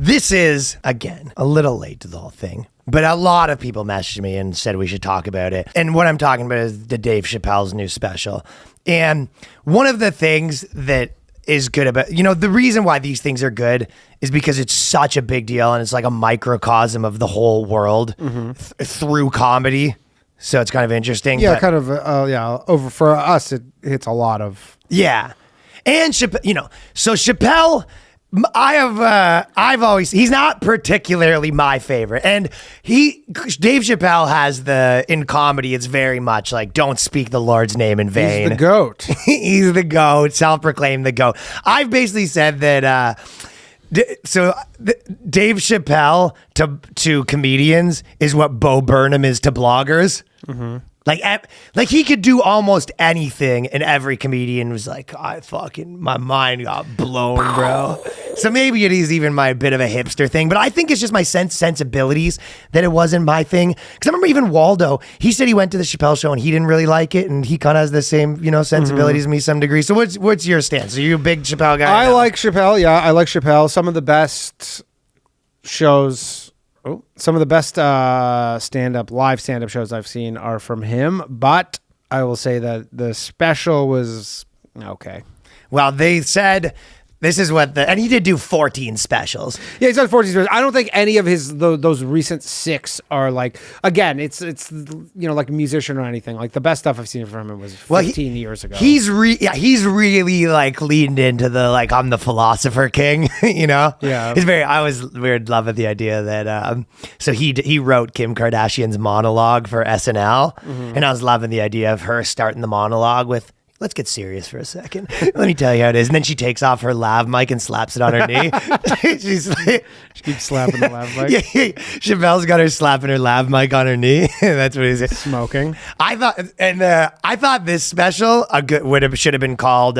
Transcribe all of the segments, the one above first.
This is, again, a little late to the whole thing, but a lot of people messaged me and said we should talk about it. And what I'm talking about is the Dave Chappelle's new special. And one of the things that is good about, the reason why these things are good is because it's such a big deal and it's like a microcosm of the whole world through comedy. So it's kind of interesting. Yeah, kind of, over for us, it hits a lot of. Yeah. And Chappelle, so Chappelle, he's not particularly my favorite. And Dave Chappelle has in comedy, it's very much like, don't speak the Lord's name in vain. He's the GOAT. He's the GOAT, self-proclaimed the GOAT. I've basically said that, Dave Chappelle to comedians is what Bo Burnham is to bloggers. Mm-hmm. Like he could do almost anything, and every comedian was like, my mind got blown, bro. So maybe it is even my bit of a hipster thing, but I think it's just my sensibilities that it wasn't my thing. Because I remember even Waldo, he said he went to the Chappelle show and he didn't really like it, and he kind of has the same, sensibilities as me to some degree. So what's your stance? Are you a big Chappelle guy? I like Chappelle. Yeah, I like Chappelle. Some of the best shows. Some of the best live stand-up shows I've seen are from him, but I will say that the special was okay. Well, they said this is and he did do 14 specials. Yeah, he's done 14 specials. I don't think any of his those recent 6 are like, again, it's like a musician or anything. Like the best stuff I've seen from him was 15 years ago. He's really like leaned into the like, I'm the philosopher king, Yeah. I was weird loving the idea that so he wrote Kim Kardashian's monologue for SNL, and I was loving the idea of her starting the monologue with, let's get serious for a second. Let me tell you how it is. And then she takes off her lav mic and slaps it on her knee. She keeps slapping the lav mic. Yeah, Chappelle's got her slapping her lav mic on her knee. That's what he's smoking. I thought this special should have been called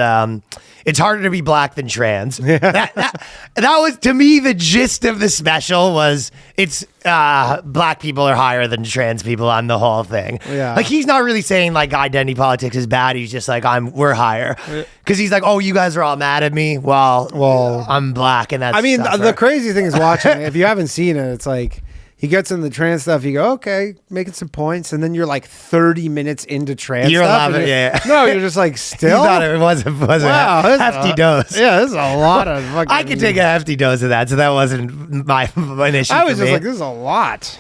It's Harder to Be Black Than Trans. that was, to me, the gist of the special was it's black people are higher than trans people on the whole thing. Yeah. Like he's not really saying like identity politics is bad. He's just like, we're higher. Because he's like, oh, you guys are all mad at me. Well, I'm black and that's the crazy thing is watching, if you haven't seen it, it's like, he gets in the trans stuff. You go, okay, making some points, and then you're like 30 minutes into trans you're stuff. Loving, yeah. No, you're just like still. You thought it was a hefty dose. Yeah, this is a lot of. Fucking, I could take a hefty dose of that, so that wasn't my issue. I was just like, this is a lot.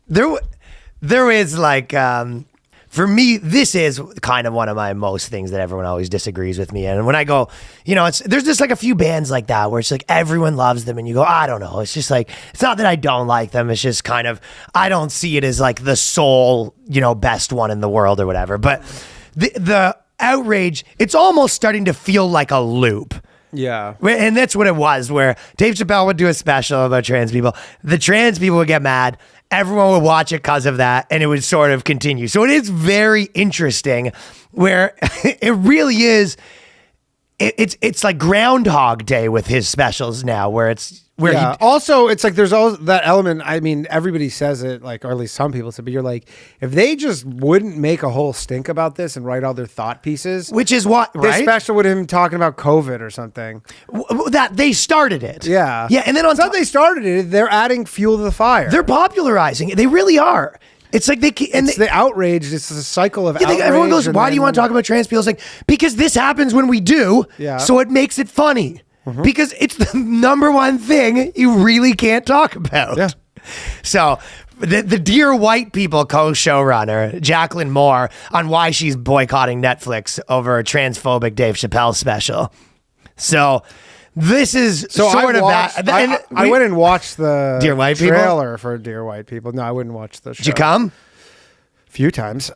There is like. For me, this is kind of one of my most things that everyone always disagrees with me. And when I go, there's just like a few bands like that where it's like everyone loves them and you go, I don't know. It's just like, it's not that I don't like them. It's just kind of, I don't see it as like the sole, best one in the world or whatever. But the outrage, it's almost starting to feel like a loop. Yeah. And that's what it was, where Dave Chappelle would do a special about trans people. The trans people would get mad. Everyone would watch it because of that, and it would sort of continue. So it is very interesting where it really is. It's like Groundhog Day with his specials now, where also it's like there's all that element. I mean, everybody says it, like, or at least some people say, but you're like, if they just wouldn't make a whole stink about this and write all their thought pieces, which is what, right? This special with him talking about COVID or something. That they started it. Yeah. Yeah. And then on top they started it, they're adding fuel to the fire. They're popularizing it. They really are. It's like it's the outrage. It's a cycle of outrage. Everyone goes, why do you want to talk about trans people? It's like, because this happens when we do. Yeah. So it makes it funny. Because it's the number one thing you really can't talk about. Yeah. So the Dear White People co-showrunner, Jacqueline Moore, on why she's boycotting Netflix over a transphobic Dave Chappelle special. So this is sort of that. I went and watched the Dear White trailer for Dear White People. No, I wouldn't watch the show. Did you come? A few times.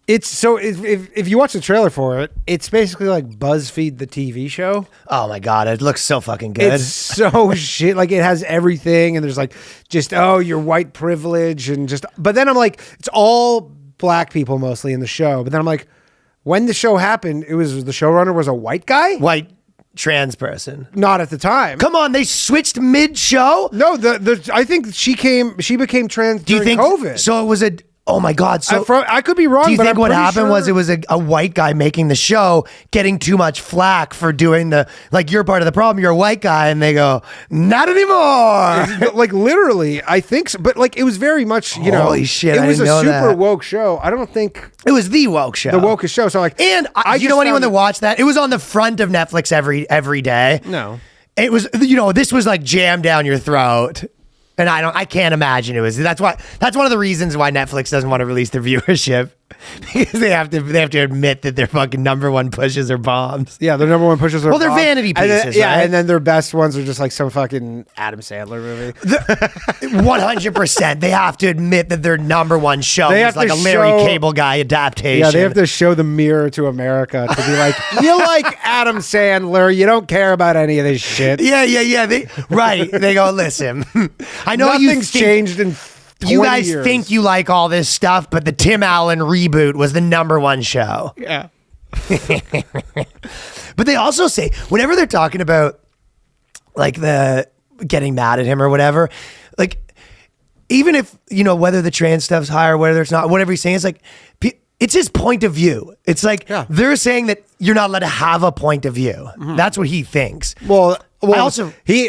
It's so if you watch the trailer for it, it's basically like BuzzFeed the TV show. Oh my god, it looks so fucking good. It's so shit. Like it has everything, and there's like just your white privilege and just. But then I'm like, it's all black people mostly in the show. But then I'm like, when the show happened, the showrunner was a white guy, white trans person. Not at the time. Come on, they switched mid show. No, I think she became trans. Do you during think COVID? So it was Oh my God! So I could be wrong. do you but think I'm what pretty happened sure- was it was a white guy making the show getting too much flack for doing you're part of the problem. You're a white guy, and they go, not anymore. Like literally, I think so. But like it was very much, Holy shit, it I was didn't a know super that. woke show. I don't think It was the woke show. the wokest show. So like, And I you just know anyone found that it- watched that? It was on the front of Netflix every day. No. It was, this was like jammed down your throat. And I can't imagine it was. That's one of the reasons why Netflix doesn't want to release their viewership. Because they have to admit that their fucking number one pushes are bombs. Yeah, their number one pushes are Well, they're bombs. vanity And then- pieces, yeah, right? and then their best ones are just like some fucking Adam Sandler movie. 100%. They have to admit that their number one show They is have like to a Larry show- Cable Guy adaptation. Yeah, they have to show the mirror to America to be like, you like Adam Sandler, you don't care about any of this shit. Yeah. They go, listen, I know Nothing's changed in 20 you guys years. think you like all this stuff, but the Tim Allen reboot was the number one show. Yeah. But they also say, whenever they're talking about like the getting mad at him or whatever, like even if, whether the trans stuff's high or whether it's not, whatever he's saying, it's like, it's his point of view. It's like they're saying that you're not allowed to have a point of view. That's what he thinks. Well, I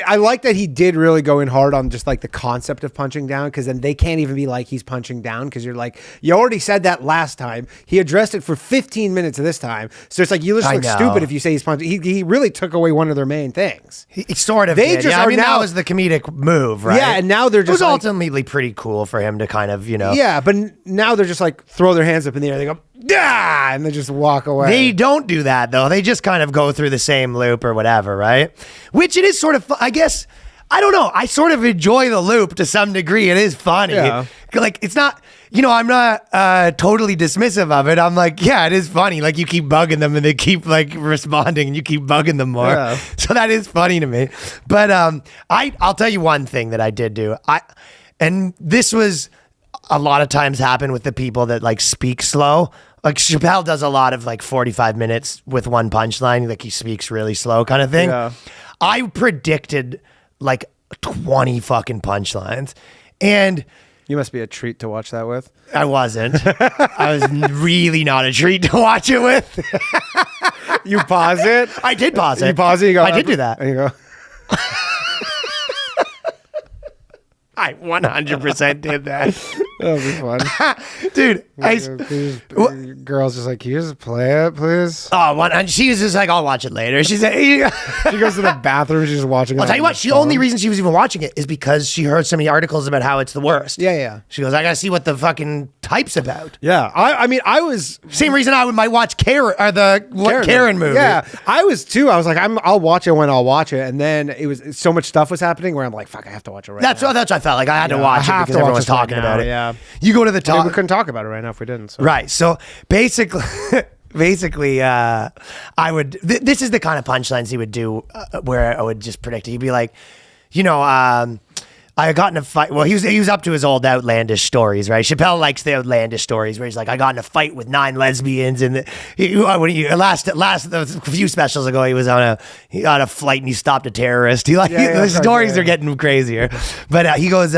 I like that he did really go in hard on just like the concept of punching down, because then they can't even be like he's punching down, because you're like, you already said that last time. He addressed it for 15 minutes of this time, so it's like you just look know. stupid if you say he's punching. He really took away one of their main things. He sort of They did. just Yeah, I are mean, now- that was the comedic move, right? Yeah, and now they're It was just like, ultimately pretty cool for him to kind of, yeah, but now they're just like throw their hands up in the air. They go, ah, and they just walk away. They don't do that though. They just kind of go through the same loop or whatever, right? Which it is sort of, I guess, I don't know. I sort of enjoy the loop to some degree. It is funny. Yeah. Like it's not, I'm not totally dismissive of it. I'm like, yeah, it is funny. Like you keep bugging them and they keep like responding and you keep bugging them more. Yeah. So that is funny to me. But I'll tell you one thing that I did do. And this was a lot of times happen with the people that like speak slow. Like Chappelle does a lot of like 45 minutes with one punchline. Like he speaks really slow kind of thing. Yeah. I predicted like 20 fucking punchlines. And You must be a treat to watch that with. I wasn't. I was really not a treat to watch it with. You pause it. I did pause it. You pause it. You go. I did do that. And you go. I 100% did that. That'll be fun. Dude, These girls just like, can you just play it, please? and she was just like, I'll watch it later. She said, She goes to the bathroom. She's just watching it. I'll tell you what, the only reason she was even watching it is because she heard so many articles about how it's the worst. Yeah. She goes, I gotta see what the fucking type's about. Yeah. I mean, I was Same reason I might watch Karen movie. Yeah, I was too. I was like, I'll watch it when I'll watch it. And then it was so much stuff was happening where I'm like, fuck, I have to watch it right That's now. what I felt like. I had to Yeah, watch I it have because to watch everyone was this right talking now, about it. yeah. You go to the I mean, top. we couldn't talk about it right now if we didn't. So. Right. So basically, I would. This is the kind of punchlines he would do, where I would just predict it. He'd be like, I got in a fight. Well, he was up to his old outlandish stories, right? Chappelle likes the outlandish stories where he's like, I got in a fight with 9 lesbians, and the few specials ago, he was on a flight and he stopped a terrorist. The stories are getting crazier, but he goes,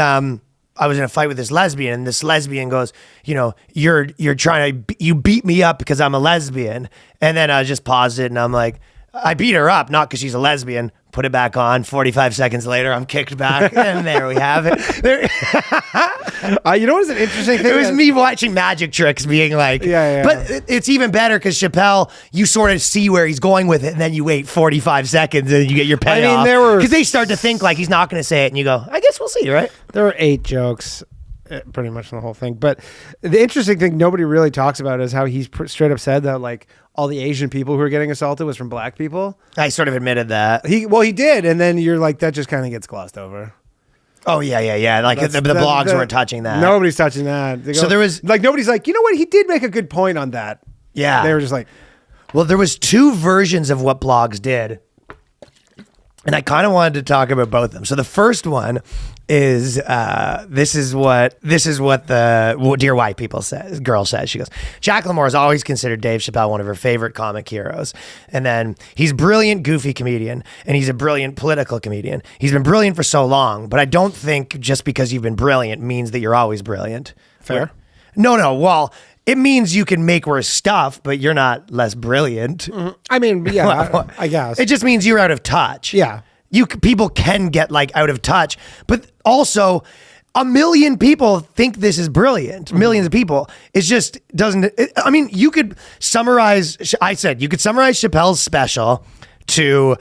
I was in a fight with this lesbian, and this lesbian goes, you're trying to, you beat me up because I'm a lesbian. And then I just paused it and I'm like, I beat her up, not because she's a lesbian. Put it back on. 45 seconds later, I'm kicked back. And there we have it. You know what is an interesting thing? It was me watching magic tricks being like, Yeah. But it's even better because Chappelle, you sort of see where he's going with it, and then you wait 45 seconds and you get your payoff. Because they start to think like he's not going to say it, and you go, I guess we'll see, right? There were 8 jokes, pretty much in the whole thing. But the interesting thing nobody really talks about is how he's straight up said that like all the Asian people who were getting assaulted was from black people. I sort of admitted that. He did, and then you're like, that just kind of gets glossed over. Oh, yeah. Like the blogs weren't touching that. Nobody's touching that. So there was like, nobody's like, you know what? He did make a good point on that. Yeah. They were just like, well, there was 2 versions of what blogs did. And I kind of wanted to talk about both of them. So the first one is this is what the Dear White People says. Girl says, she goes, Jack Lamore has always considered Dave Chappelle one of her favorite comic heroes. And then he's a brilliant, goofy comedian, and he's a brilliant political comedian. He's been brilliant for so long, but I don't think just because you've been brilliant means that you're always brilliant. Fair. No. Well, it means you can make worse stuff, but you're not less brilliant. I mean, yeah, I guess. It just means you're out of touch. Yeah. People can get like out of touch, but also a million people think this is brilliant. Millions of people. It just doesn't. I mean, you could summarize. I said you could summarize Chappelle's special to.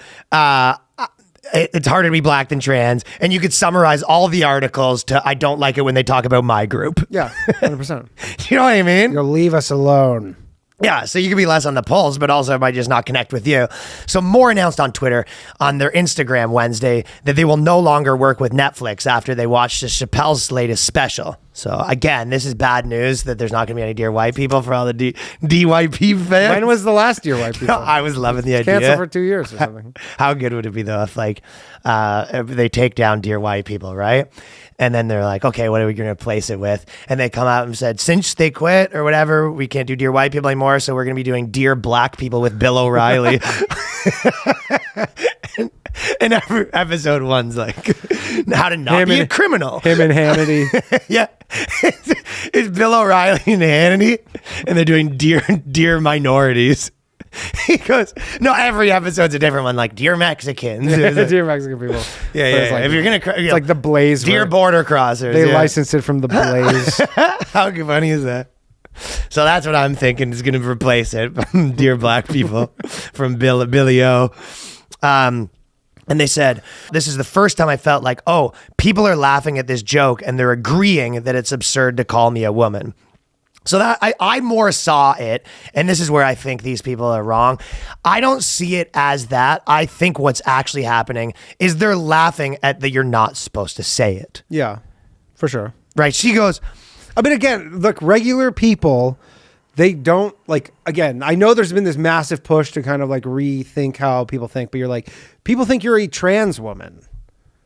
It's harder to be black than trans, and you could summarize all the articles to I don't like it when they talk about my group. Yeah, 100%. You know what I mean? You'll leave us alone. Yeah, so you can be less on the pulse, but also might just not connect with you. So more announced on Twitter on their Instagram Wednesday that they will no longer work with Netflix after they watched the Chappelle's latest special. So again, this is bad news that there's not going to be any Dear White People for all the DYP fans. When was the last Dear White People? I was loving the idea. Cancel for 2 years or something. How good would it be though if they take down Dear White People, right? And then they're like, okay, what are we going to replace it with? And they come out and said, since they quit or whatever, we can't do Dear White People anymore. So we're going to be doing Dear Black People with Bill O'Reilly. and every episode one's like, how to not be a criminal. Him and Hannity. Yeah. It's Bill O'Reilly and Hannity. And they're doing Dear Minorities. He goes, no, every episode's a different one, like Dear Mexicans. Dear Mexican people. Yeah. Like, if you're going to... It's like the Blaze. Dear Border Crossers. They licensed it from the Blaze. How funny is that? So that's what I'm thinking is going to replace it. Dear Black People from Billy O. And they said, this is the first time I felt like, oh, people are laughing at this joke and they're agreeing that it's absurd to call me a woman. So that I more saw it, and this is where I think these people are wrong. I don't see it as that. I think what's actually happening is they're laughing at that you're not supposed to say it. Yeah, for sure. Right? She goes, I mean, again, look, regular people, they don't, like, again, I know there's been this massive push to kind of like rethink how people think, but you're like, people think you're a trans woman.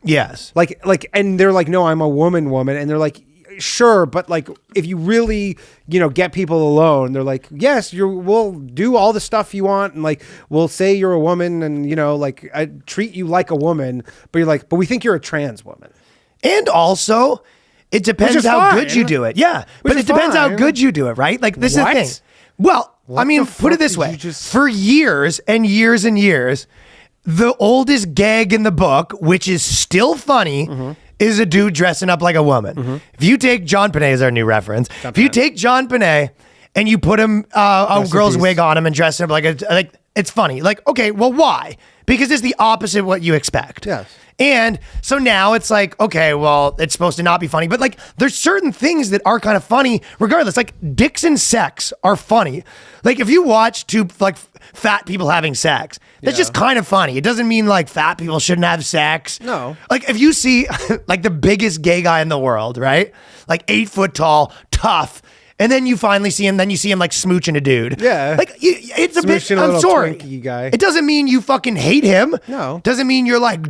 yes. Like, and they're like, no, I'm a woman, and they're like, sure, but like if you really, get people alone, they're like, yes, we'll do all the stuff you want, and like we'll say you're a woman, and like I treat you like a woman, but you're like, but we think you're a trans woman. And also, it depends how good you do it. Yeah, but it depends how good you do it, right? Like this is the thing. Well, I mean, put it this way: for years and years and years, the oldest gag in the book, which is still funny. Is a dude dressing up like a woman. If you take John Panay as our new reference, if you take John Panay and you put him a girl's wig on him and dress him like it's funny. Like, okay, well, why? Because it's the opposite of what you expect. Yes. And so now it's like, okay, well, it's supposed to not be funny, but like there's certain things that are kind of funny regardless. Like dicks and sex are funny. Like if you watch two like fat people having sex, that's just kind of funny. It doesn't mean like fat people shouldn't have sex. No. Like if you see like the biggest gay guy in the world, right? Like 8 foot tall, tough. And then you finally see him, then you see him like smooching a dude. Yeah. Like it's a bit, I'm sorry. Guy. It doesn't mean you fucking hate him. No. Doesn't mean you're like,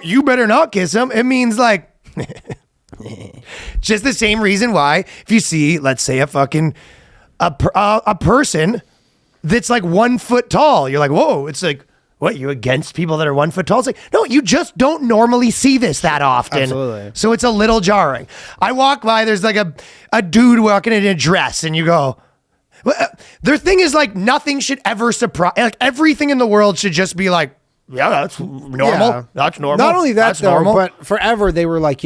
you better not kiss him. It means like, just the same reason why if you see, let's say a person that's like 1 foot tall, you're like, whoa, it's like, what, you against people that are 1 foot tall? It's like, no, you just don't normally see this that often. Absolutely. So it's a little jarring. I walk by, there's like a dude walking in a dress and you go, their thing is like nothing should ever surprise, like everything in the world should just be like, yeah, that's normal. Yeah. That's normal. Not only that, that's though, normal. but forever they were like,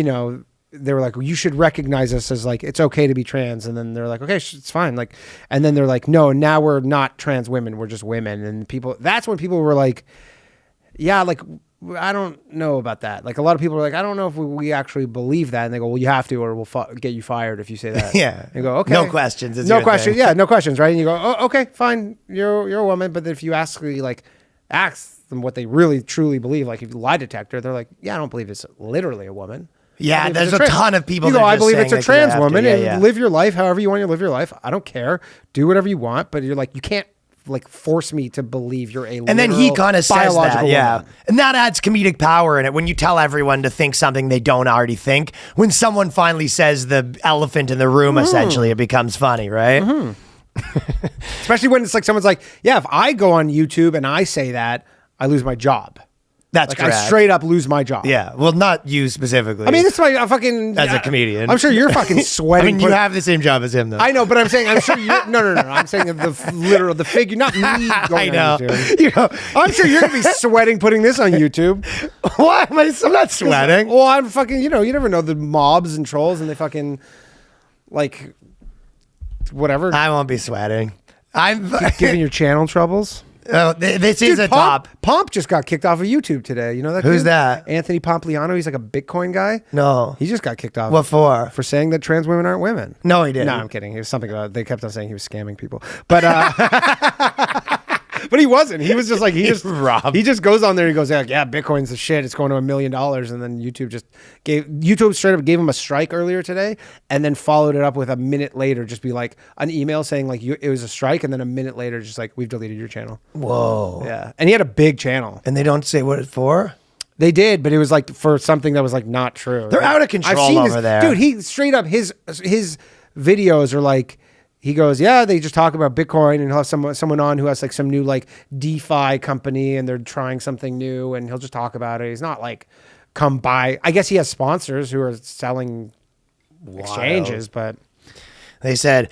they were like, well, you should recognize us as like, it's okay to be trans. And then they're like, okay, it's fine. Like, and then they're like, no, now we're not trans women. We're just women. And that's when people were like, yeah, like, I don't know about that. Like a lot of people are like, I don't know if we actually believe that. And they go, well, you have to, or we'll get you fired if you say that. Yeah. And you go, okay. No questions. No questions. Yeah. No questions. Right. And you go, oh, okay, fine. You're a woman. But if you actually like ask them what they really truly believe, like if you lie detector, they're like, yeah, I don't believe it's literally a woman. Yeah, there's a ton of people. You that go, are I just believe saying it's a that trans you have woman, to. and live your life however you want to live your life. I don't care. Do whatever you want, but you're like, you can't like force me to believe you're a. And then he kind of says that, yeah, woman. and that adds comedic power in it when you tell everyone to think something they don't already think. When someone finally says the elephant in the room, essentially, it becomes funny, right? Especially when it's like someone's like, yeah, if I go on YouTube and I say that, I lose my job. That's like, correct. I straight up lose my job. Yeah. Well, not you specifically. I mean, that's my fucking as a comedian. I'm sure you're fucking I sweating. mean, you have the same job as him, though. I know, but I'm saying I'm sure you're no. I'm saying the figure, not me going I know. on YouTube. You know. I'm sure you're gonna be sweating putting this on YouTube. Why am I? I'm not sweating. Well, I'm fucking. You never know the mobs and trolls, and they fucking like whatever. I won't be sweating. I'm Giving your channel troubles. Oh, this is a top. Pomp just got kicked off of YouTube today. You know that? Who's dude? that? Anthony Pompliano. He's like a Bitcoin guy. No. He just got kicked off. What for? For saying that trans women aren't women. No, he didn't. No, I'm kidding. It was something about. They kept on saying he was scamming people, but but he wasn't. He was just like he just goes on there. He goes like, yeah, Bitcoin's the shit. It's going to $1 million, and then YouTube straight up gave him a strike earlier today, and then followed it up with a minute later, just be like an email saying like it was a strike, and then a minute later, just like we've deleted your channel. Whoa. Yeah, and he had a big channel. And they don't say what it's for? They did, but it was like for something that was like not true. They're out of control over there. Dude, he straight up his videos are like he goes, yeah, they just talk about Bitcoin, and he'll have someone on who has like some new like DeFi company, and they're trying something new, and he'll just talk about it. He's not like come by. I guess he has sponsors who are selling exchanges, but they said,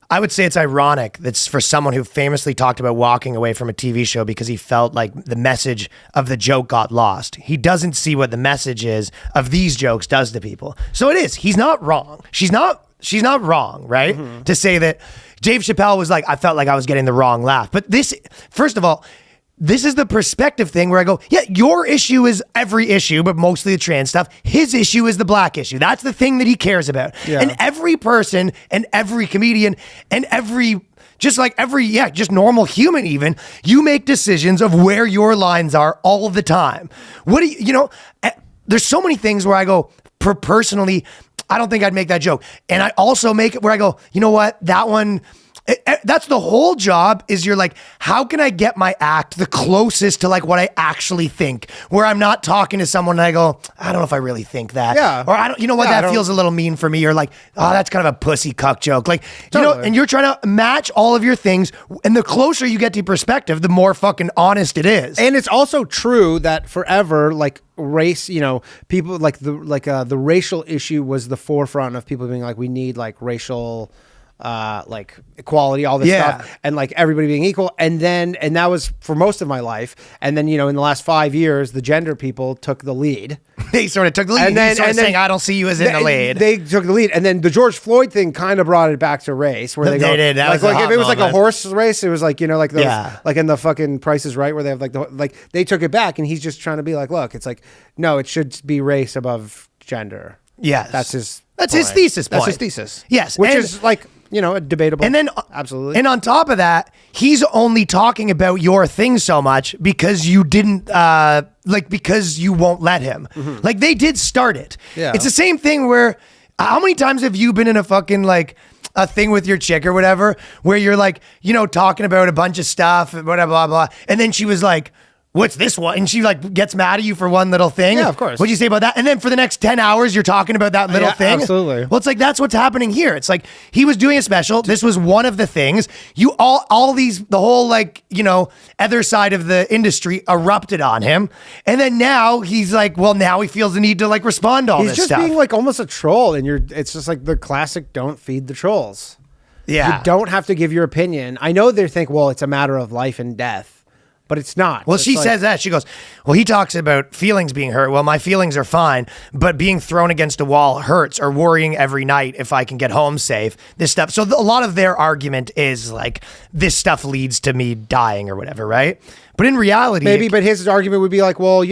I would say it's ironic that's for someone who famously talked about walking away from a TV show because he felt like the message of the joke got lost. He doesn't see what the message is of these jokes does to people. So it is. He's not wrong. She's not wrong, right? Mm-hmm. To say that Dave Chappelle was like, I felt like I was getting the wrong laugh. But this, first of all, this is the perspective thing where I go, yeah, your issue is every issue, but mostly the trans stuff. His issue is the black issue. That's the thing that he cares about. Yeah. And every person and every comedian and just normal human even, you make decisions of where your lines are all the time. What do you there's so many things where I go, personally, I don't think I'd make that joke. And I also make it where I go, you know what, that one, that's the whole job is you're like, how can I get my act the closest to like what I actually think, where I'm not talking to someone and I go, I don't know if I really think that. Yeah. Or I don't, that feels a little mean for me. Or like, oh, that's kind of a pussy cuck joke. Like, totally. And you're trying to match all of your things. And the closer you get to perspective, the more fucking honest it is. And it's also true that forever, like, race, people like the racial issue was the forefront of people being like, we need like racial like equality, all this stuff, and like everybody being equal, and that was for most of my life, and then in the last 5 years the gender people took the lead. They sort of took the lead, and then saying, I don't see you as in the lead. They took the lead, and then the George Floyd thing kind of brought it back to race, where they did. That was like if it was moment. like a horse race, it was like like those, like in the fucking Price is Right, where they have like they took it back, and he's just trying to be like, look, it's like, no, it should be race above gender. Yes, that's his thesis point. That's his thesis. Yes, which is like, debatable. And then absolutely. And on top of that, he's only talking about your thing so much because you didn't because you won't let him. Mm-hmm. Like they did start it. Yeah. It's the same thing where how many times have you been in a fucking like a thing with your chick or whatever where you're like, talking about a bunch of stuff, blah, blah, blah, blah. And then she was like, what's this one? And she like gets mad at you for one little thing. Yeah, of course. What'd you say about that? And then for the next 10 hours, you're talking about that little thing. Absolutely. Well, it's like, that's what's happening here. It's like, he was doing a special. This was one of the things. The whole like, other side of the industry erupted on him. And then now he's like, well, now he feels the need to like respond to all this stuff. He's just being like almost a troll. And it's just like the classic, don't feed the trolls. Yeah. You don't have to give your opinion. I know they think, well, it's a matter of life and death. But it's not. Well, she says that. She goes, well, he talks about feelings being hurt. Well, my feelings are fine, but being thrown against a wall hurts, or worrying every night if I can get home safe, this stuff. So a lot of their argument is like, this stuff leads to me dying or whatever, right? But in reality... Maybe, but his argument would be like, well,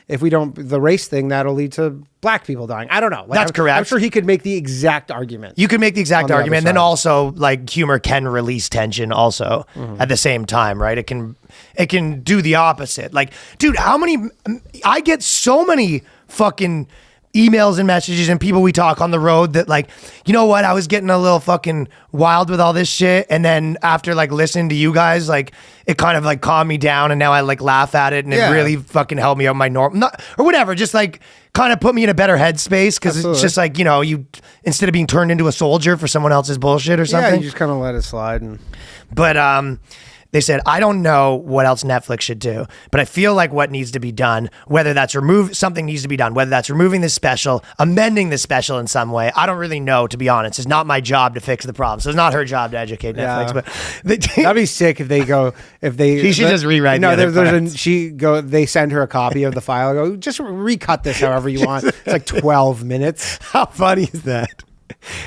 if we don't... The race thing, that'll lead to black people dying. I don't know. That's correct. I'm sure he could make the exact argument. You could make the exact argument. And then also, like, humor can release tension also at the same time, right? It can do the opposite. Like, dude, I get so many fucking emails and messages and people we talk on the road that like, you know what? I was getting a little fucking wild with all this shit. And then after like listening to you guys, like it kind of like calmed me down. And now I like laugh at it and it really fucking helped me out my norm or whatever. Just like kind of put me in a better headspace. Cause it's just like, you, instead of being turned into a soldier for someone else's bullshit or something. Yeah, you just kind of let it slide. But, They said, I don't know what else Netflix should do, but I feel like what needs to be done, whether that's something needs to be done, whether that's removing this special, amending the special in some way. I don't really know, to be honest. It's not my job to fix the problem. So it's not her job to educate Netflix. But that'd be sick if she should just rewrite. No, they send her a copy of the file. Go, just recut this however you want. It's like 12 minutes. How funny is that?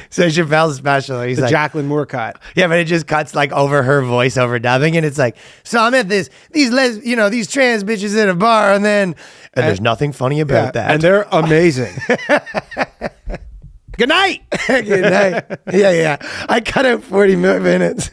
So Chappelle's special. He's like Jacqueline Moore cut. Yeah, but it just cuts like over her voice over dubbing, and it's like, so I'm at these trans bitches at a bar, and there's nothing funny about that, and they're amazing. Good night. Good night. Yeah. I cut out 40 minutes.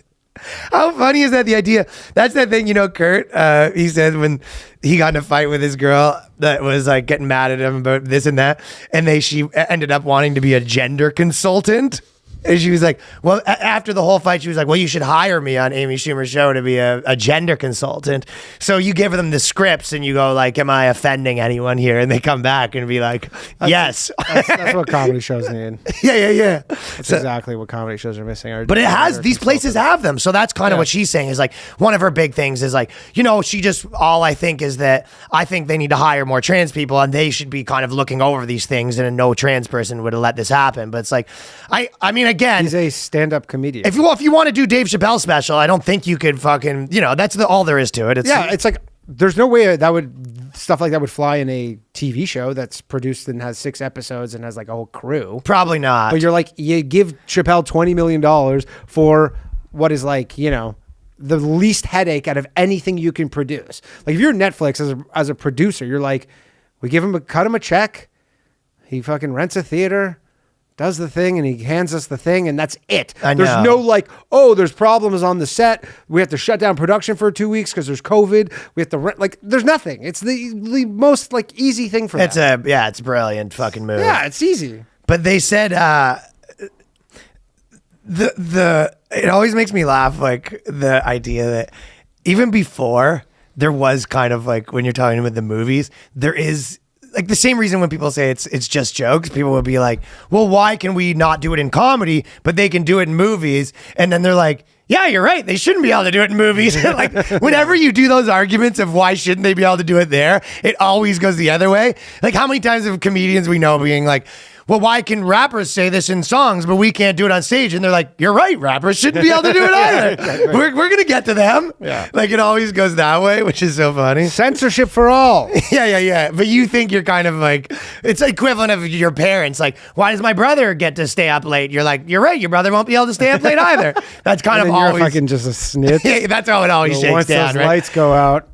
How funny is that? The idea. That's that thing, Kurt, he said when he got in a fight with his girl that was like getting mad at him about this and that. And she ended up wanting to be a gender consultant. And she was like, well, after the whole fight, she was like, well, you should hire me on Amy Schumer's show to be a gender consultant. So you give them the scripts and you go like, am I offending anyone here? And they come back and be like, yes. That's what comedy shows need. Yeah. That's exactly what comedy shows are missing. But these places have them. So that's kind of what she's saying is like, one of her big things is like, I think is that I think they need to hire more trans people and they should be kind of looking over these things, and no trans person would have let this happen. But it's like, I mean, again, he's a stand-up comedian. If you want to do Dave Chappelle special, I don't think you could fucking, that's all there is to it. It's like there's no way stuff like that would fly in a TV show that's produced and has 6 episodes and has like a whole crew. Probably not. But you give Chappelle $20 million for what is like, the least headache out of anything you can produce. Like if you're Netflix as a producer, you're like, we cut him a check. He fucking rents a theater, does the thing, and he hands us the thing, and that's it. There's no like, there's problems on the set. We have to shut down production for 2 weeks because there's COVID. We have to rent. Like, there's nothing. It's the most like easy thing for them. It's a brilliant fucking move. Yeah, it's easy. But they said it always makes me laugh, like the idea that even before there was kind of like when you're talking about the movies, there is. Like the same reason when people say it's just jokes, people would be like, well, why can we not do it in comedy, but they can do it in movies? And then they're like, yeah, you're right. They shouldn't be able to do it in movies. Like whenever you do those arguments of why shouldn't they be able to do it there, it always goes the other way. Like how many times have comedians we know being like, well, why can rappers say this in songs, but we can't do it on stage? And they're like, you're right. Rappers shouldn't be able to do it either. We're going to get to them. Yeah. Like it always goes that way, which is so funny. Censorship for all. Yeah. But you think you're kind of like, it's equivalent of your parents. Like, why does my brother get to stay up late? You're like, you're right. Your brother won't be able to stay up late either. That's kind of always. You're fucking just a snitch. That's how it always shakes once down, those right? lights go out.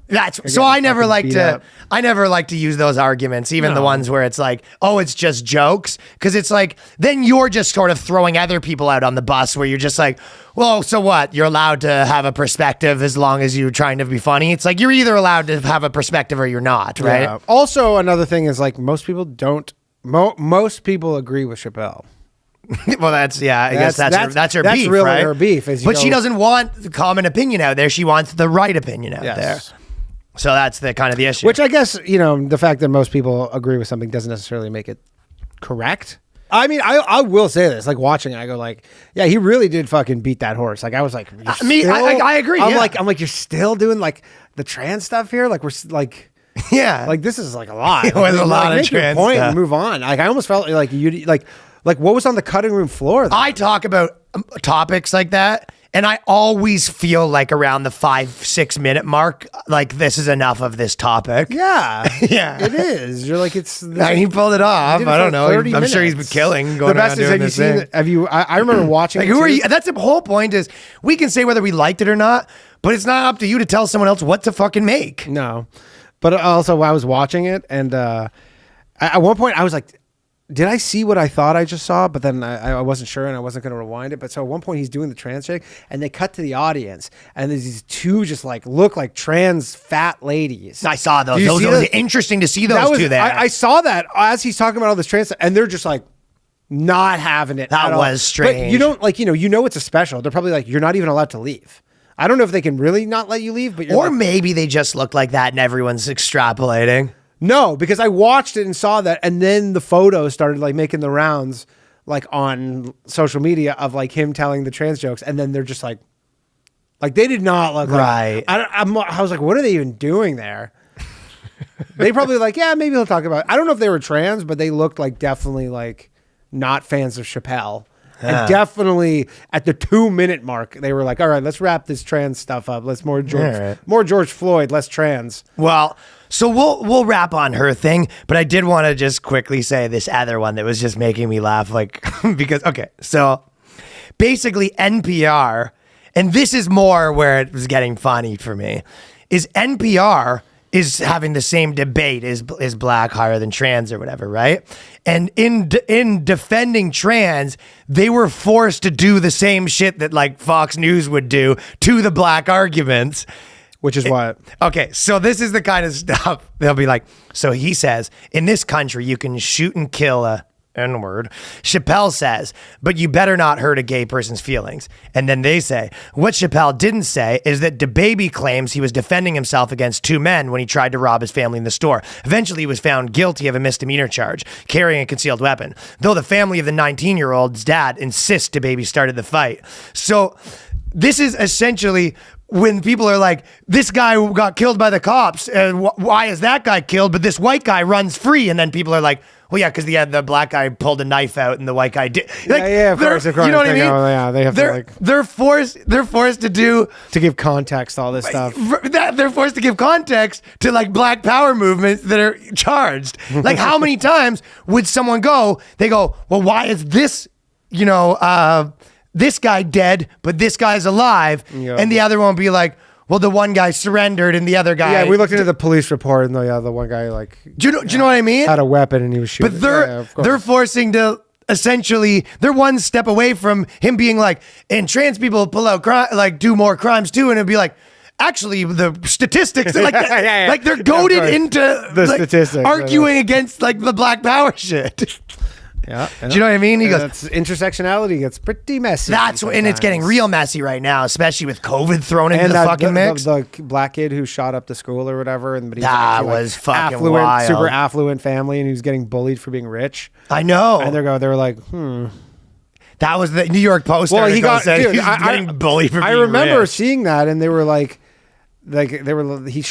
So I never like to use those arguments, even the ones where it's like, oh, it's just jokes. Because it's like, then you're just sort of throwing other people out on the bus where you're just like, well, so what? You're allowed to have a perspective as long as you're trying to be funny. It's like, you're either allowed to have a perspective or you're not, right? Yeah. Also, another thing is like most people don't, most people agree with Chappelle. Well, I guess that's her beef, that's really right? her beef. But she doesn't want the common opinion out there. She wants the right opinion out there. So that's the kind of the issue. Which I guess, the fact that most people agree with something doesn't necessarily make it correct. I mean, I will say this, like watching it, I go like, yeah, he really did fucking beat that horse. Like I was like, I agree. I'm like, you're still doing like the trans stuff here. Like we're like, yeah, like this is like a lot. It was a lot of trans point stuff. And move on. Like I almost felt like you like what was on the cutting room floor? I talk about topics like that. And I always feel like around the 5-6 minute mark, like this is enough of this topic. Yeah. Yeah. It is. You're like, it's. He pulled it off. I don't know. I'm sure he's been killing. Going the best is, have you seen, I remember watching. Like, who are you? That's the whole point is we can say whether we liked it or not, but it's not up to you to tell someone else what to fucking make. No. But also I was watching it and at one point I was like, did I see what I thought I just saw? But then I wasn't sure and I wasn't going to rewind it. But so at one point he's doing the trans chick and they cut to the audience and there's these two just like look like trans fat ladies. I saw those. Those were interesting to see those two there. I saw that as he's talking about all this trans stuff and they're just like not having it. That was strange. But you don't like, it's a special. They're probably like, you're not even allowed to leave. I don't know if they can really not let you leave, but or maybe they just look like that and everyone's extrapolating. No, because I watched it and saw that, and then the photos started like making the rounds, like on social media of like him telling the trans jokes, and then they're just like, Like they did not look Right. Like, I was like, what are they even doing there? They probably like, yeah, maybe he'll talk about it. I don't know if they were trans, but they looked like definitely like not fans of Chappelle. And definitely at the 2-minute mark, they were like, all right, let's wrap this trans stuff up. Let's more George Floyd, less trans. Well, so we'll wrap on her thing, but I did want to just quickly say this other one that was just making me laugh, like, because, okay, so basically NPR, and this is more where it was getting funny for me, is NPR is having the same debate, is black higher than trans or whatever, right? And in defending trans, they were forced to do the same shit that like Fox News would do to the black arguments. Which is what? Okay, so this is the kind of stuff they'll be like, so he says, in this country, you can shoot and kill a N-word. Chappelle says, but you better not hurt a gay person's feelings. And then they say, what Chappelle didn't say is that DaBaby claims he was defending himself against 2 men when he tried to rob his family in the store. Eventually, he was found guilty of a misdemeanor charge, carrying a concealed weapon, though the family of the 19-year-old's dad insists DaBaby started the fight. So this is essentially when people are like, this guy got killed by the cops, and why is that guy killed, but this white guy runs free? And then people are like, well, yeah, because the black guy pulled a knife out and the white guy did. Like, yeah, of course. You know what I mean? Yeah, they have they're forced to give context to all this stuff. They're forced to give context to like black power movements that are charged. Like how many times would someone go, they go, well, why is this, this guy dead, but this guy's alive? Yeah. And the other one would be like, well, the one guy surrendered and the other guy... Yeah, we looked into the police report and the one guy like... Do you know what I mean? Had a weapon and he was shooting. But they're forcing to... Essentially, they're one step away from him being like, and trans people pull out do more crimes too, and it'd be like, actually, the statistics, like, like they're goaded into the statistics, arguing against like the black power shit. Yeah, do you know what I mean? He goes, intersectionality gets pretty messy. And it's getting real messy right now, especially with COVID thrown into the fucking mix. The black kid who shot up the school or whatever, but that was fucking wild. Super affluent family, and he was getting bullied for being rich. I know. And they were like, That was the New York Post. Well, he getting bullied for being rich. I remember seeing that, and they were like he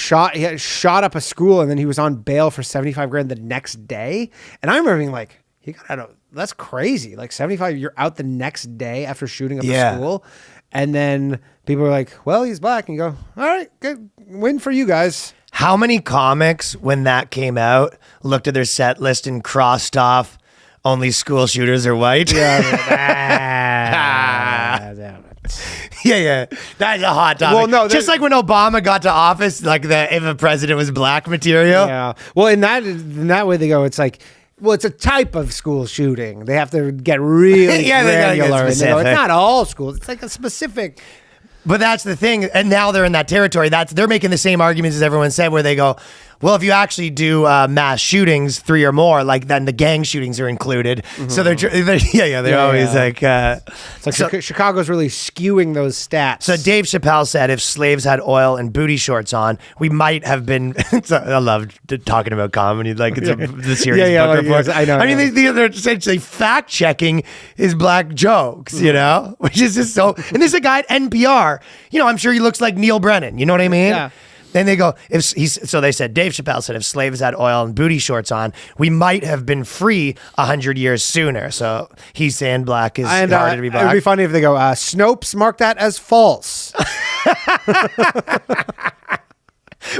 had shot up a school, and then he was on bail for $75,000 the next day. And I remember being like, he got out of, that's crazy. Like 75, you're out the next day after shooting up a school. And then people are like, well, he's black. And you go, all right, good win for you guys. How many comics, when that came out, looked at their set list and crossed off only school shooters are white? Yeah. That's a hot topic. Well, no, just like when Obama got to office, like if a president was black material. Yeah. Well, in that way they go, it's like, well, it's a type of school shooting. They have to get really granular. It's not all schools. It's like a specific. But that's the thing. And now they're in that territory. They're making the same arguments as everyone said, where they go, well, if you actually do mass shootings, 3 or more, like then the gang shootings are included. Mm-hmm. So they're always like... it's like Chicago's really skewing those stats. So Dave Chappelle said if slaves had oil and booty shorts on, we might have been... I love talking about comedy. Like it's the series book report. I know. I mean, they're essentially fact-checking his black jokes, which is just so... And there's a guy at NPR, I'm sure he looks like Neil Brennan. You know what I mean? Yeah. Then they go, so they said, Dave Chappelle said, if slaves had oil and booty shorts on, we might have been free 100 years sooner. So he's saying black is harder to be black. It would be funny if they go, Snopes mark that as false.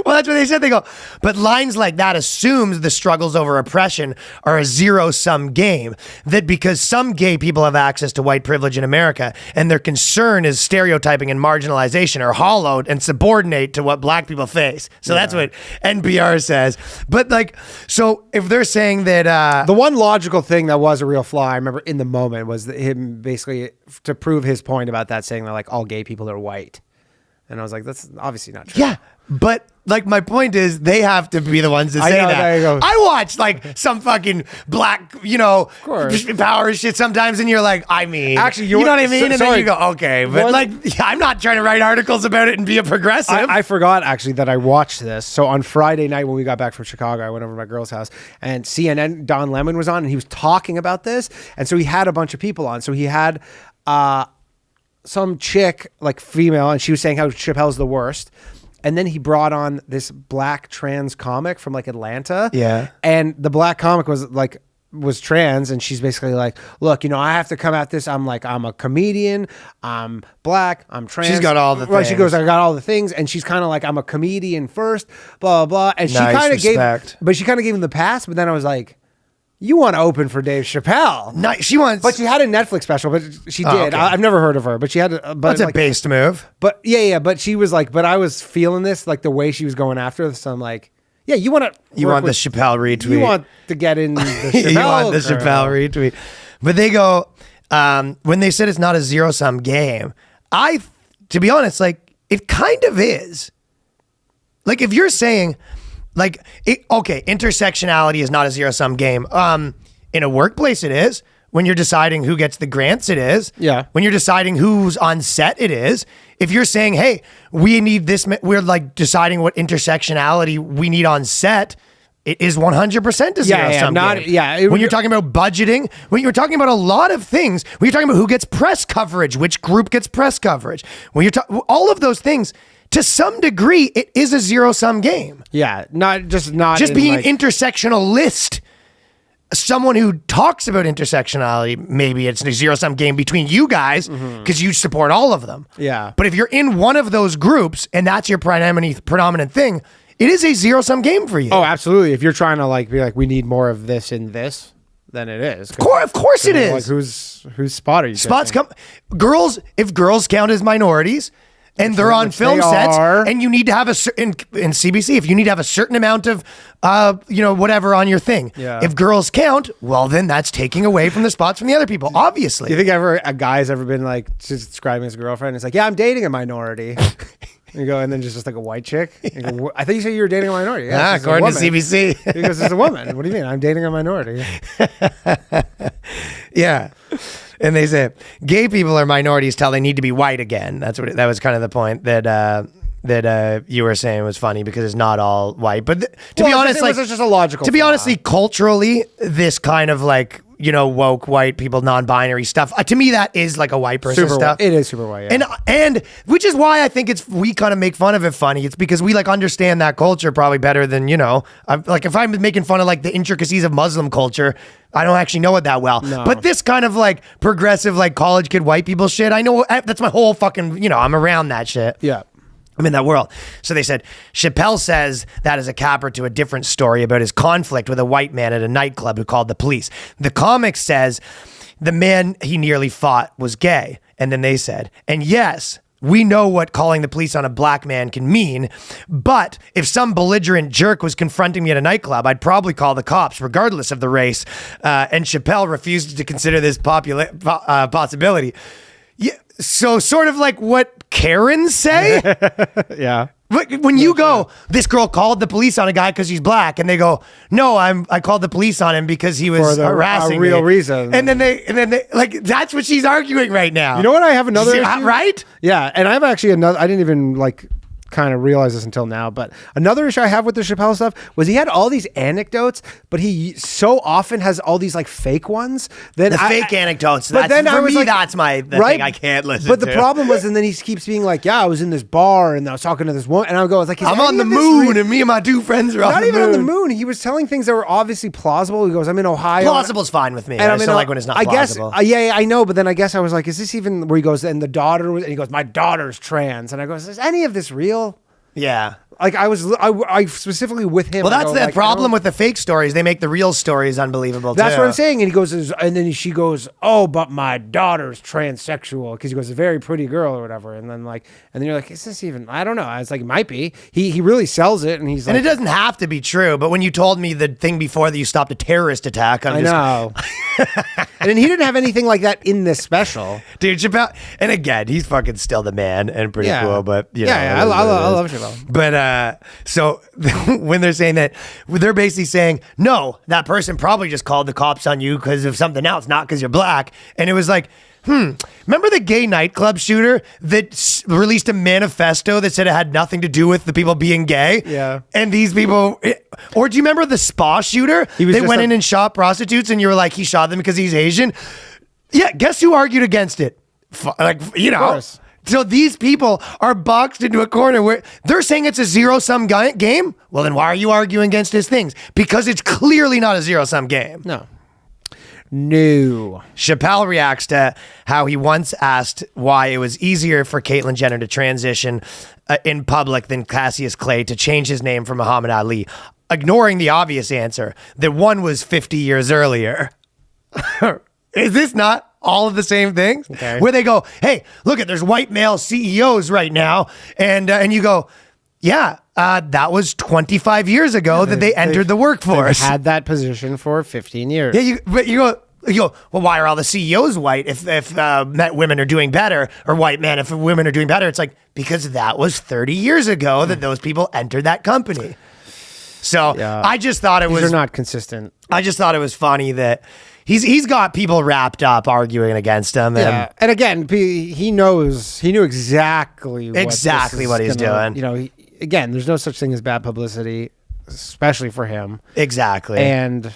Well, that's what they said. They go, but lines like that assumes the struggles over oppression are a zero-sum game. That because some gay people have access to white privilege in America, and their concern is stereotyping and marginalization are hollowed and subordinate to what black people face. So that's what NPR says. But so if they're saying that... the one logical thing that was a real flaw, I remember in the moment, was that him basically, to prove his point about that, saying that like all gay people are white. And I was like, that's obviously not true. Yeah, but my point is they have to be the ones to say that. There you go. I watch some fucking black, power shit sometimes, and you're like, actually, you know what I mean? And then you go, okay, but I'm not trying to write articles about it and be a progressive. I forgot actually that I watched this. So on Friday night when we got back from Chicago, I went over to my girl's house, and CNN, Don Lemon was on, and he was talking about this. And so he had a bunch of people on. So he had some chick, like female, and she was saying how Chappelle's the worst. And then he brought on this black trans comic from like Atlanta. Yeah. And the black comic was trans, and she's basically like, look, I have to come at this. I'm a comedian. I'm black. I'm trans. She's got all the things. She goes, I got all the things. And she's kind of like, I'm a comedian first, blah, blah, blah. And she Nice kind of respect. gave him the pass. But then I was like, you want to open for Dave Chappelle. Nice. She wants. But she had a Netflix special, but she did. okay. I've never heard of her, but she had but That's a based move. But yeah, but she was like, but I was feeling this, like the way she was going after this. So I'm like, yeah, you want to. You want the Chappelle retweet. You want to get in the Chappelle. You want the Chappelle retweet. But they go, when they said it's not a zero-sum game, to be honest, like, it kind of is. Like, if you're saying, like, intersectionality is not a zero-sum game. In a workplace, it is. When you're deciding who gets the grants, it is. Yeah. When you're deciding who's on set, it is. If you're saying, hey, we need this, we're like deciding what intersectionality we need on set, it is 100% a zero-sum game. When you're talking about budgeting, when you're talking about a lot of things, when you're talking about who gets press coverage, which group gets press coverage, when you're all of those things, to some degree, it is a zero-sum game. Yeah, not just being an intersectionalist. Someone who talks about intersectionality, maybe it's a zero-sum game between you guys because you support all of them. Yeah. But if you're in one of those groups and that's your predominant thing, it is a zero-sum game for you. Oh, absolutely. If you're trying to like be like, we need more of this in this, then it is. Of course it is. Like, whose spot are you? Spots come. Girls, if girls count as minorities, and they're on film sets, and you need to have in CBC, if you need to have a certain amount of, whatever on your thing. Yeah. If girls count, well, then that's taking away from the spots from the other people, obviously. Do you think a guy's ever been like just describing his girlfriend? It's like, yeah, I'm dating a minority. You go, and then just like a white chick. You go, I thought you said you were dating a minority. Yeah, according to CBC. He goes, it's a woman. What do you mean? I'm dating a minority. Yeah. And they say gay people are minorities till they need to be white again. That was kind of the point that you were saying was funny because it's not all white. But to be honest, like it's just a logical. To be honestly, culturally, this kind of like woke white people, non-binary stuff. To me, that is like a white person stuff. It is super white, yeah. And which is why I think we kind of make fun of it funny. It's because we like understand that culture probably better than like if I'm making fun of like the intricacies of Muslim culture, I don't actually know it that well. No. But this kind of like progressive like college kid white people shit, I know that's my whole fucking I'm around that shit. Yeah. I'm in that world. So they said, Chappelle says that as a capper to a different story about his conflict with a white man at a nightclub who called the police. The comic says the man he nearly fought was gay. And then they said, and yes, we know what calling the police on a black man can mean, but if some belligerent jerk was confronting me at a nightclub, I'd probably call the cops regardless of the race. And Chappelle refused to consider this possibility. Yeah, so sort of like what Karens say. Yeah. When you go, this girl called the police on a guy because he's black, and they go, no, I called the police on him because he was harassing real me. reason. And then they like that's what she's arguing right now. You know what? I have another issue? Right? Yeah, and I have actually another. I didn't even like kind of realize this until now, but another issue I have with the Chappelle stuff was he had all these anecdotes, but he so often has all these like fake ones. Then fake anecdotes. But then for I was me, like, that's the thing I can't listen But to. the problem was, and then he keeps being like, yeah, I was in this bar and I was talking to this woman, and I was like, I'm on the moon, and me and my two friends are on the moon. Not even on the moon. He was telling things that were obviously plausible. He goes, I'm in Ohio. Plausible's fine with me. And I still like when it's not plausible. Yeah, I know, but then I guess I was like, is this even where he goes, and the daughter was, and he goes, my daughter's trans, and I go, is any of this real? Yeah. Like I specifically with him. Well, that's the problem with the fake stories. They make the real stories unbelievable. That's what I'm saying. And he goes, and then she goes, oh, but my daughter's transsexual because he goes, a very pretty girl or whatever. And then you're like, is this even? I don't know. I was like, it might be. He really sells it, and he's like, and it doesn't have to be true. But when you told me the thing before that you stopped a terrorist attack, I know. And then he didn't have anything like that in this special, dude. Chappelle, and again, he's fucking still the man and pretty cool. But I love Chappelle. But so when they're saying that, they're basically saying, no, that person probably just called the cops on you because of something else, not because you're black. And it was like, remember the gay nightclub shooter that released a manifesto that said it had nothing to do with the people being gay? Yeah. And these people, or do you remember the spa shooter? They went in and shot prostitutes, and you were like, he shot them because he's Asian. Yeah, guess who argued against it? like, you know. course. So these people are boxed into a corner where they're saying it's a zero-sum game. Well, then why are you arguing against his things? Because it's clearly not a zero-sum game. No. Chappelle reacts to how he once asked why it was easier for Caitlyn Jenner to transition in public than Cassius Clay to change his name from Muhammad Ali, ignoring the obvious answer that one was 50 years earlier. Is this not all of the same things? Okay. Where they go, hey, look, there's white male CEOs right now. And you go, yeah, that was 25 years ago that they entered the workforce. They've had that position for 15 years. Yeah, you go, well, why are all the CEOs white if women are doing better, or white men if women are doing better? It's like, because that was 30 years ago that those people entered that company. So I just thought They're not consistent. I just thought it was funny that he's got people wrapped up arguing against him. And again, he knew exactly what he's doing. You know, again, there's no such thing as bad publicity, especially for him. Exactly. And